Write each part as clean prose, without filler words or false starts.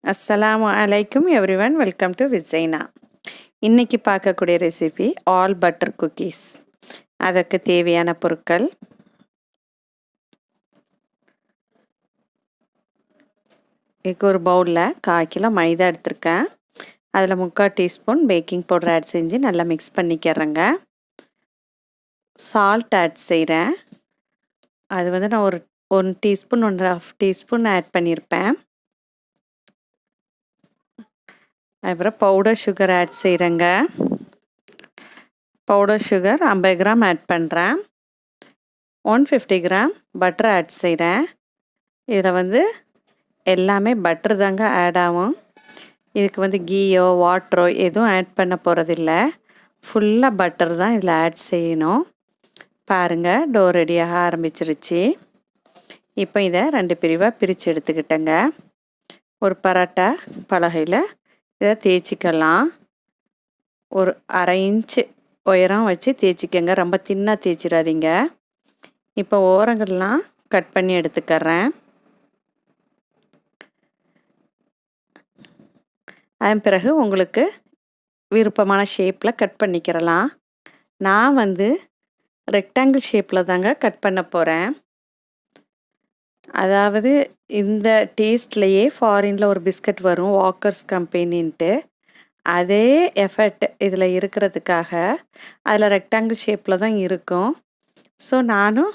அஸ்ஸலாமு அலைக்கும் everyone, welcome to விசைனா. இன்றைக்கி பார்க்கக்கூடிய ரெசிபி ஆல் பட்டர் குக்கீஸ். அதற்கு தேவையான பொருட்கள்: இதுக்கு ஒரு பவுலில் 1/4 கிலோ மைதா எடுத்திருக்கேன். அதில் 3/4 டீஸ்பூன் பேக்கிங் பவுடர் ஆட் செஞ்சு நல்லா மிக்ஸ் பண்ணிக்கிறேங்க. சால்ட் ஆட் செய்கிறேன். அது நான் ஒரு 1 டீஸ்பூன் 1/2 டீஸ்பூன் ஆட் பண்ணியிருப்பேன். அப்புறம் பவுடர் சுகர் ஆட் செய்கிறேங்க. பவுடர் சுகர் 50 கிராம் ஆட் பண்ணுறேன். 150 கிராம் பட்டர் ஆட் செய்கிறேன். இதில் எல்லாமே பட்டர் தாங்க ஆட் ஆகும். இதுக்கு கீயோ வாட்டரோ எதுவும் ஆட் பண்ண போகிறதில்ல. ஃபுல்லாக பட்டர் தான் இதில் ஆட் செய்யணும். பாருங்கள், டோ ரெடியாக ஆரம்பிச்சிருச்சு. இப்போ இதை 2 பிரிவாக பிரித்து எடுத்துக்கிட்டேங்க. ஒரு பரோட்டா பலகையில் இதை தேய்ச்சிக்கலாம். ஒரு 1/2 இன்ச்சு உயரம் வச்சு தேய்ச்சிக்கங்க. ரொம்ப தின்னாக தேய்ச்சிடாதீங்க. இப்போ ஓரங்கள்லாம் கட் பண்ணி எடுத்துக்கிறேன். அதன் பிறகு உங்களுக்கு விருப்பமான ஷேப்பில் கட் பண்ணிக்கிறலாம். நான் ரெக்டாங்கிள் ஷேப்பில் தாங்க கட் பண்ண போகிறேன். அதாவது இந்த டேஸ்ட்லேயே ஃபாரினில் ஒரு பிஸ்கட் வரும், வாக்கர்ஸ் கம்பெனின்ட்டு. அதே எஃபர்ட் இதில் இருக்கிறதுக்காக அதில் ரெக்டாங்கிள் ஷேப்பில் தான் இருக்கும். ஸோ நானும்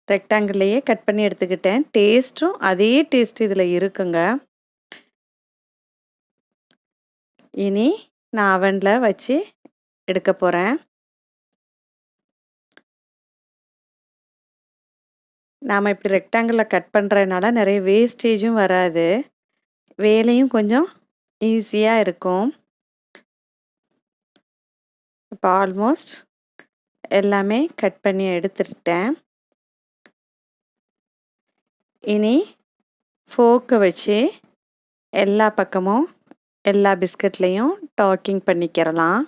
ரெக்டாங்கிள்லேயே கட் பண்ணி எடுத்துக்கிட்டேன். டேஸ்ட்டும் அதே டேஸ்ட் இதில் இருக்குங்க. இனி நான் அவனில் வச்சு எடுக்க போகிறேன். நாம் இப்படி ரெக்டாங்கிளில் கட் பண்ணுறதுனால நிறைய வேஸ்டேஜும் வராது. வேலையும் கொஞ்சம் ஈஸியாக இருக்கும். இப்போ ஆல்மோஸ்ட் எல்லாமே கட் பண்ணி எடுத்துட்டேன். இனி ஃபோர்க்கை வச்சு எல்லா பக்கமும் எல்லா பிஸ்கட்லேயும் டாக்கிங் பண்ணிக்கிறலாம்.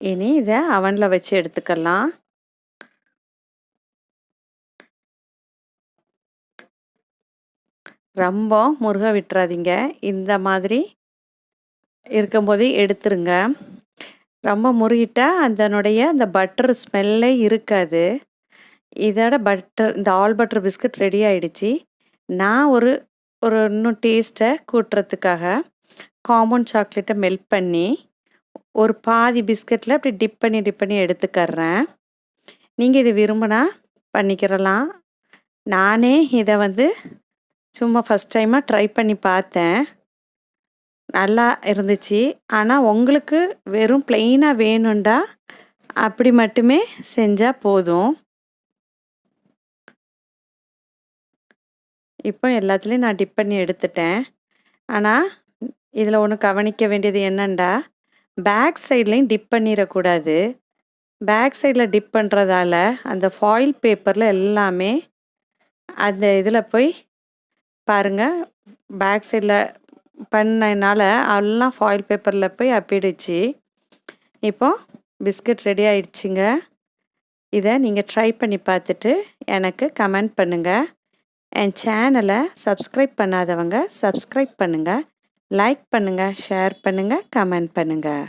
இனி இதை அவனில் வச்சு எடுத்துக்கலாம். ரொம்ப முருக விட்டுறாதீங்க. இந்த மாதிரி இருக்கும்போதே எடுத்துருங்க. ரொம்ப முருகிட்டால் அந்த பட்டர் ஸ்மெல்லே இருக்காது. இதோட இந்த ஆல் பட்டர் பிஸ்கட் ரெடி ஆகிடுச்சு. நான் ஒரு இன்னும் டேஸ்ட்டை கூட்டுறதுக்காக காம்பவுண்ட் சாக்லேட்டை மெல்ட் பண்ணி ஒரு பாதி பிஸ்கட்டில் அப்படி டிப் பண்ணி எடுத்துக்கிறேன். நீங்கள் இது விரும்பினா பண்ணிக்கிறலாம். நானே இதை சும்மா ஃபஸ்ட் டைமாக ட்ரை பண்ணி பார்த்தேன். நல்லா இருந்துச்சு. ஆனால் உங்களுக்கு வெறும் ப்ளெயினாக வேணுண்டா அப்படி மட்டுமே செஞ்சால் போதும். இப்போ எல்லாத்துலேயும் நான் டிப் பண்ணி எடுத்துட்டேன். ஆனால் இதில் ஒன்று கவனிக்க வேண்டியது என்னென்னா, பேக் சைட்லேயும் டிப் பண்ணிடக்கூடாது. பேக் சைடில் டிப் பண்ணுறதால அந்த ஃபாயில் பேப்பரில் எல்லாமே அந்த இதில் போய் பாருங்கள், பேக் சைடில் பண்ணனால எல்லாம் ஃபாயில் பேப்பரில் போய் அப்பிடுச்சு. இப்போ பிஸ்கட் ரெடி ஆயிடுச்சுங்க. இதை நீங்கள் ட்ரை பண்ணி பார்த்துட்டு எனக்கு கமெண்ட் பண்ணுங்கள். என் சேனலை சப்ஸ்கிரைப் பண்ணாதவங்க சப்ஸ்கிரைப் பண்ணுங்கள், லைக் பண்ணுங்கள், ஷேர் பண்ணுங்கள், கமெண்ட் பண்ணுங்கள்.